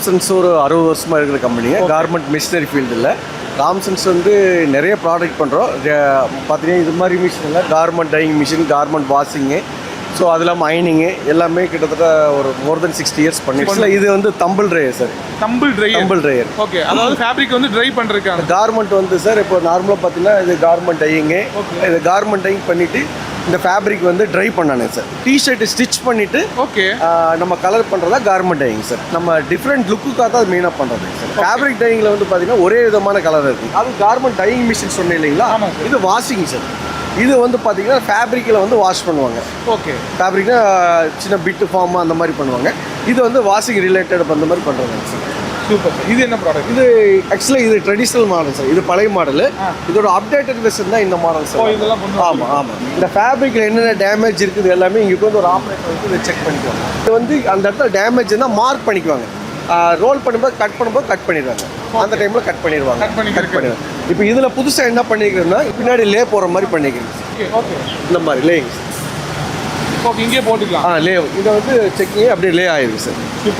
ராம்சன்ஸ் ஒரு 60 வருஷமாக இருக்கிற கம்பெனிங்க. கார்மெண்ட் மிஷினரி ஃபீல்டில் ராம்சன்ஸ் வந்து நிறைய ப்ராடக்ட் பண்ணுறோம். பார்த்தீங்கன்னா இது மாதிரி மிஷின் இல்லை, garment dyeing machine, garment washing, so அது இல்லாமல் அயனிங்கு எல்லாமே கிட்டத்தட்ட ஒரு மோர் தென் 60 இயர்ஸ் பண்ணிடுச்சு. இது வந்து tumble dryer sir. Tumble dryer. Okay, அதாவது ஃபேப்ரிக் வந்து ட்ரை பண்ணுறதுக்கான கார்மெண்ட் வந்து சார் இப்போ நார்மலாக பார்த்தீங்கன்னா இது கார்மெண்ட் டையிங்கு. இது கார்மெண்ட் டையிங் பண்ணிவிட்டு இந்த ஃபேப்ரிக் வந்து ட்ரை பண்ணானே சார். டிஷர்ட்டு ஸ்டிச் பண்ணிவிட்டு ஓகே நம்ம கலர் பண்ணுறதா கார்மெண்ட் டையிங் சார். நம்ம டிஃப்ரெண்ட் லுக்குக்காக தான் மெயினாக பண்ணுறது சார். ஃபேப்ரிக் டையிங்கில் வந்து பார்த்தீங்கன்னா ஒரே விதமான கலர் இருக்குது. அது கார்மெண்ட் டையிங் மிஷின் சொன்னேன் இல்லைங்களா, இது வாஷிங் சார். இது வந்து பார்த்தீங்கன்னா ஃபேப்ரிக்கில் வந்து வாஷ் பண்ணுவாங்க. ஓகே, ஃபேப்ரிக்னா சின்ன பிட்டு ஃபார்ம் அந்த மாதிரி பண்ணுவாங்க. இது வந்து வாஷிங் ரிலேட்டட் அந்த மாதிரி பண்ணுறாங்க சார். Super sir. இது என்ன ப்ராடக்ட்? இது ஆக்சுவலாக இது ட்ரெடிஷ்னல் மாடல் சார். இது பழைய மாடலு. இதோட அப்டேட்டட் வெர்ஷன் தான் இந்த மாடல் சார். இதெல்லாம் ஆமாம். இந்த ஃபேப்ரிக்கில் என்னென்ன டேமேஜ் இருக்குது எல்லாமே இங்கே வந்து ஒரு ஆப்ரேட்டர் வந்து இதை செக் பண்ணிக்குவாங்க. இது வந்து அந்த இடத்துல டேமேஜ் இருந்தால் மார்க் பண்ணிக்குவாங்க. ரோல் பண்ணும்போது கட் பண்ணிடுவாங்க. அந்த டைமில் கட் பண்ணிடுவாங்க. இப்போ இதில் புதுசாக என்ன பண்ணிக்கிறோம்னா பின்னாடி லே போகிற மாதிரி பண்ணிக்கிறேன். ஓகே, இந்த மாதிரி லேயிங். ஓகே, இங்கே போட்டுக்கலாம். லே இதை வந்து செக்கிங் அப்படியே லே ஆயிருக்கு சார்.